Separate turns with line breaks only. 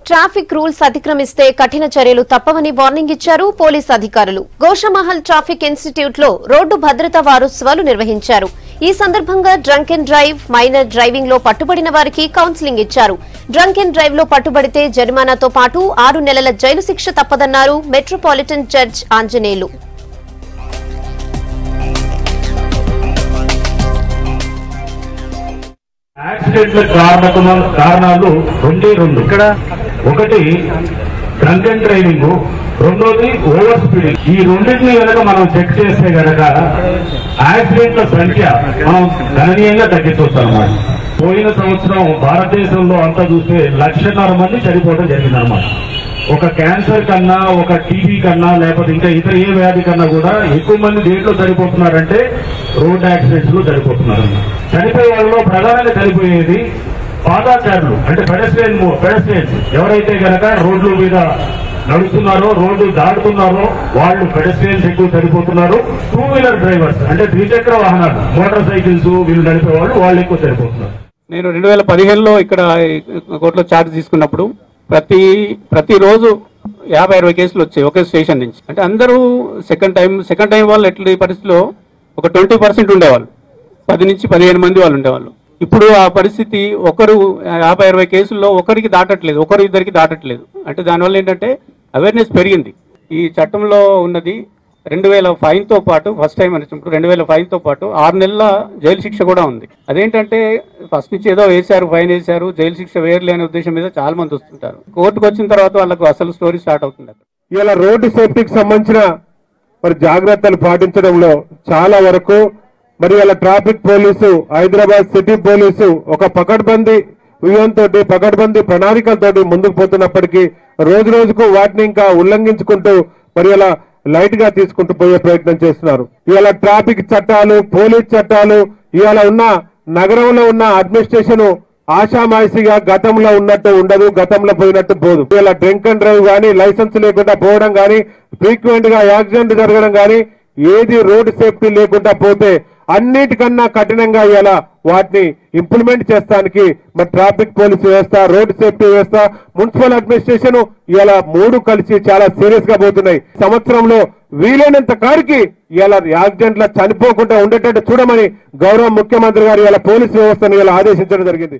Traffic rules అతిక్రమిస్తే కఠిన చర్యలు తప్పవని వార్నింగ్ ఇచ్చారు పోలీస్ అధికారులు. గోషమహల్ ట్రాఫిక్ ఇన్స్టిట్యూట్ లో రోడ్డు భద్రతా వారోత్సవాలు నిర్వహించారు. ఈ సందర్భంగా drunk and drive, minor driving లో పట్టుబడిన వారికి కౌన్సిలింగ్ ఇచ్చారు. డ్రంక్ అండ్ డ్రైవ్ లో పట్టుబడితే జరిమానాతో పాటు 6 నెలల జైలు శిక్ష తప్పదన్నారు మెట్రోపాలిటన్ జడ్జ్ ఆంజనేయులు.
యాక్సిడెంట్ల కారణాలు రెండే రెండు. ఇక్కడ ఒకటి డ్రంక్ అండ్ డ్రైవింగ్, రెండోది ఓవర్ స్పీడింగ్. ఈ రెండింటిని కనుక మనం చెక్ చేస్తే కనుక యాక్సిడెంట్ల సంఖ్య మనం గణనీయంగా తగ్గించవచ్చు అన్నమాట. పోయిన సంవత్సరం భారతదేశంలో అంతా చూస్తే 1,50,000 మంది చనిపోవడం జరిగిందన్నమాట. ఒక క్యాన్సర్ కన్నా, ఒక టీబీ కన్నా, లేకపోతే ఇంకా ఇతర ఏ వ్యాధి కన్నా కూడా ఎక్కువ మంది దేంట్లో చనిపోతున్నారంటే రోడ్ యాక్సిడెంట్స్ లో చనిపోతున్నారు. చనిపోయే వాళ్ళలో ప్రధానంగా చనిపోయేది పాదాచారులు, అంటే పెడస్ట్రియన్స్. ఎవరైతే గనక రోడ్ల మీద నడుస్తున్నారో, రోడ్డు దాటుతున్నారో వాళ్ళు పెడస్ట్రియన్స్ ఎక్కువ చనిపోతున్నారు. 2 వీలర్ డ్రైవర్స్ అంటే ద్విచక్ర వాహనాలు, మోటార్ సైకిల్స్ వీళ్ళు నడిపే వాళ్ళు ఎక్కువ చనిపోతున్నారు.
నేను 2015లో ఇక్కడ కోర్టులో ఛార్జ్ తీసుకున్నప్పుడు ప్రతిరోజు 50-60 కేసులు వచ్చాయి ఒకే స్టేషన్ నుంచి. అంటే అందరూ సెకండ్ టైం వాళ్ళు ఎట్లా ఈ పరిస్థితిలో ఒక 20% ఉండేవాళ్ళు, 10 నుంచి 15 మంది వాళ్ళు ఉండేవాళ్ళు. ఇప్పుడు ఆ పరిస్థితి ఒకరు 50-60 కేసుల్లో ఒకరికి దాటట్లేదు, ఇద్దరికి దాటట్లేదు. అంటే దానివల్ల ఏంటంటే అవేర్నెస్ పెరిగింది. ఈ చట్టంలో ఉన్నది 2000 ఫైన్తో పాటు, ఫస్ట్ టైం వచ్చినప్పుడు 2000 ఫైన్తో పాటు 6 నెలల జైలు శిక్ష కూడా ఉంది. అదేంటంటే ఫస్ట్ నుంచి ఏదో ఫైన్ వేశారు, జైలు శిక్ష వేయర్లే అనే ఉద్దేశం మీద చాలా మంది వస్తుంటారు. కోర్టుకు వచ్చిన తర్వాత వాళ్ళకు అసలు స్టోరీ స్టార్ట్ అవుతుంది.
ఇలా రోడ్డు సేఫ్టీకి సంబంధించిన జాగ్రత్తలు పాటించడంలో చాలా వరకు ఇలా traffic police, Hyderabad city police ఒక పకడ్బందీ వ్యూహంతో, పకడ్బందీ ప్రణాళికలతో ముందుకు పోతున్నప్పటికీ రోజు రోజుకు వాటిని ఇంకా ఉల్లంఘించుకుంటూ ఇలా లైట్ గా తీసుకుంటూ పోయే ప్రయత్నం చేస్తున్నారు. ఇవాళ ట్రాఫిక్ చట్టాలు, పోలీస్ చట్టాలు, ఇవాళ ఉన్న నగరంలో ఉన్న అడ్మినిస్ట్రేషన్ ఆషామాయిషిగా గతంలో ఉన్నట్టు ఉండదు, గతంలో పోయినట్టు పోదు. ఇవాళ డ్రింక్ అండ్ డ్రైవ్ కానీ, లైసెన్స్ లేకుండా పోవడం కానీ, ఫ్రీక్వెంట్ గా యాక్సిడెంట్ జరగడం కానీ, ఏది రోడ్ సేఫ్టీ లేకుండా పోతే అన్నిటికన్నా కఠినంగా ఇలా వాటిని ఇంప్లిమెంట్ చేస్తానికి ట్రాఫిక్ పోలీస్ వ్యవస్థ, రోడ్ సేఫ్టీ వ్యవస్థ, మున్సిపల్ అడ్మినిస్ట్రేషన్ ఇలా 3 కలిసి చాలా సీరియస్ గా పోతున్నాయి. సంవత్సరంలో వీలైనంత కాడికి ఇలా యాక్సిడెంట్ల చనిపోకుండా ఉండేటట్టు చూడమని గౌరవ ముఖ్యమంత్రి గారు ఇలా పోలీస్ వ్యవస్థను ఇలా ఆదేశించడం జరిగింది.